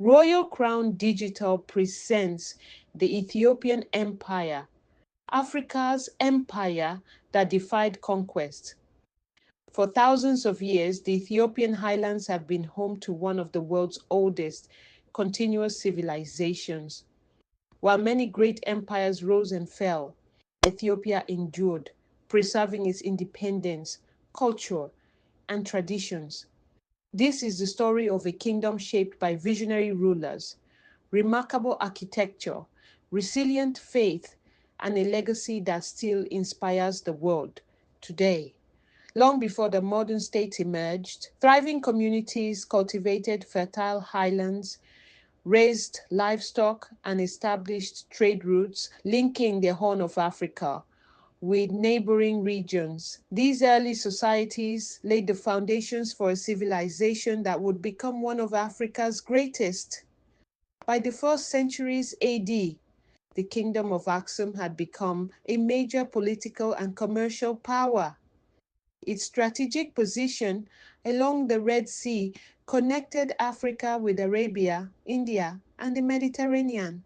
Royal Crown Digital presents the Ethiopian Empire, Africa's empire that defied conquest. For thousands of years, the Ethiopian highlands have been home to one of the world's oldest continuous civilizations. While many great empires rose and fell, Ethiopia endured, preserving its independence, culture, and traditions. This is the story of a kingdom shaped by visionary rulers, remarkable architecture, resilient faith, and a legacy that still inspires the world today. Long before the modern state emerged, thriving communities cultivated fertile highlands, raised livestock, and established trade routes linking the Horn of Africa with neighboring regions. These early societies laid the foundations for a civilization that would become one of Africa's greatest. By the first centuries AD, the Kingdom of Aksum had become a major political and commercial power. Its strategic position along the Red Sea connected Africa with Arabia, India, and the Mediterranean.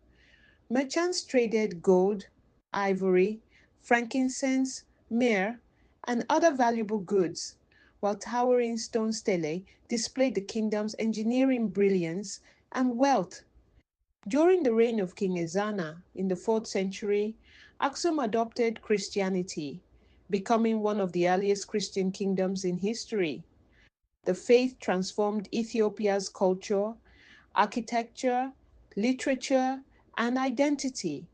Merchants traded gold, ivory, frankincense, myrrh, and other valuable goods, while towering stone stelae displayed the kingdom's engineering brilliance and wealth. During the reign of King Ezana in the 4th century, Aksum adopted Christianity, becoming one of the earliest Christian kingdoms in history. The faith transformed Ethiopia's culture, architecture, literature, and identity.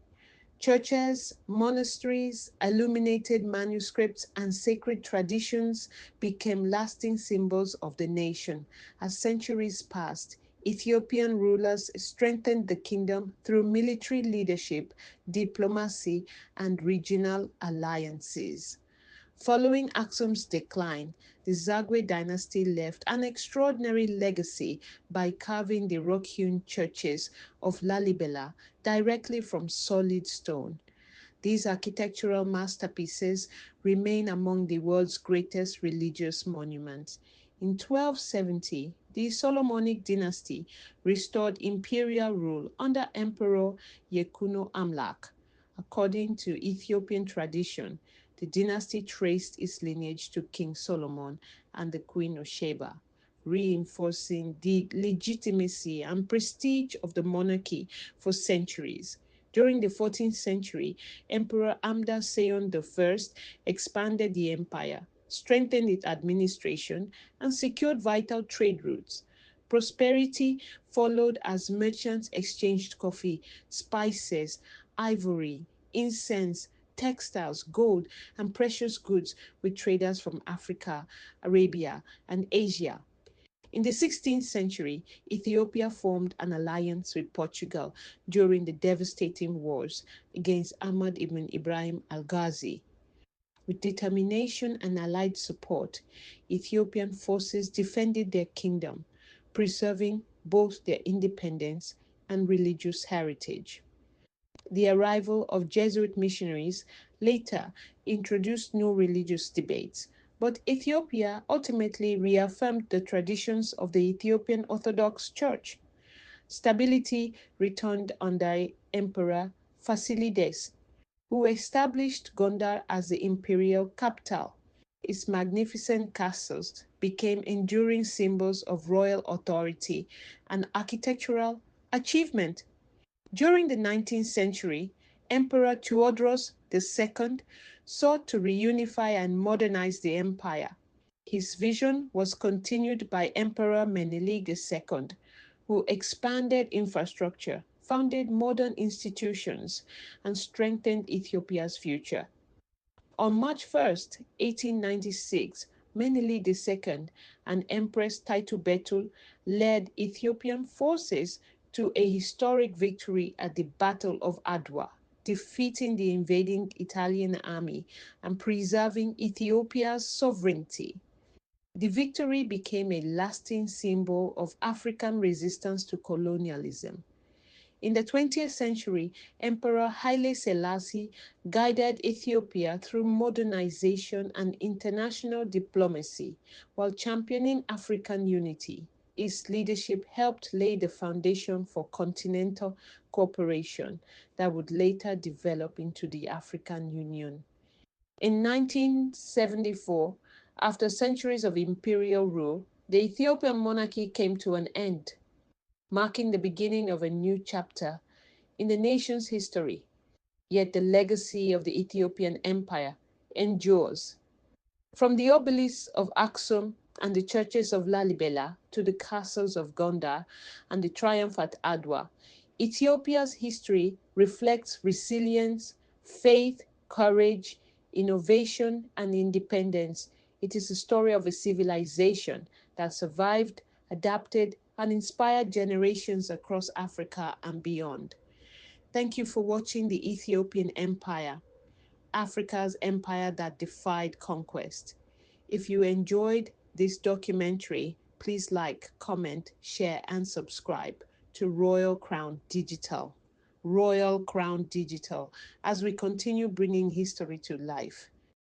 Churches, monasteries, illuminated manuscripts, and sacred traditions became lasting symbols of the nation. As centuries passed, Ethiopian rulers strengthened the kingdom through military leadership, diplomacy, and regional alliances. Following Aksum's decline, the Zagwe dynasty left an extraordinary legacy by carving the rock-hewn churches of Lalibela directly from solid stone. These architectural masterpieces remain among the world's greatest religious monuments. In 1270, the Solomonic Dynasty restored imperial rule under Emperor Yekuno Amlak. According to Ethiopian tradition, the dynasty traced its lineage to King Solomon and the Queen of Sheba, reinforcing the legitimacy and prestige of the monarchy for centuries. During the 14th century, Emperor Amda Seyon I expanded the empire, strengthened its administration, and secured vital trade routes. Prosperity followed as merchants exchanged coffee, spices, ivory, incense, textiles, gold, and precious goods with traders from Africa, Arabia, and Asia. In the 16th century, Ethiopia formed an alliance with Portugal during the devastating wars against Ahmad ibn Ibrahim al Ghazi. With determination and allied support, Ethiopian forces defended their kingdom, preserving both their independence and religious heritage. The arrival of Jesuit missionaries later introduced new religious debates, but Ethiopia ultimately reaffirmed the traditions of the Ethiopian Orthodox Church. Stability returned under Emperor Fasilides, who established Gondar as the imperial capital. Its magnificent castles became enduring symbols of royal authority and architectural achievement. During the 19th century, Emperor Theodorus II sought to reunify and modernize the empire. His vision was continued by Emperor Menelik II, who expanded infrastructure, founded modern institutions, and strengthened Ethiopia's future. On March 1st, 1896, Menelik II and Empress Titubetul led Ethiopian forces to a historic victory at the Battle of Adwa, defeating the invading Italian army and preserving Ethiopia's sovereignty. The victory became a lasting symbol of African resistance to colonialism. In the 20th century, Emperor Haile Selassie guided Ethiopia through modernization and international diplomacy while championing African unity. his leadership helped lay the foundation for continental cooperation that would later develop into the African Union. In 1974, after centuries of imperial rule, the Ethiopian monarchy came to an end, marking the beginning of a new chapter in the nation's history. Yet the legacy of the Ethiopian Empire endures. From the obelisks of Aksum and the churches of Lalibela to the castles of Gondar and the triumph at Adwa, Ethiopia's history reflects resilience, faith, courage, innovation, and independence. It is a story of a civilization that survived, adapted, and inspired generations across Africa and beyond. Thank you for watching the Ethiopian Empire, Africa's empire that defied conquest. If you enjoyed this documentary, please like, comment, share, and subscribe to Royal Crown Digital. Royal Crown Digital, as we continue bringing history to life.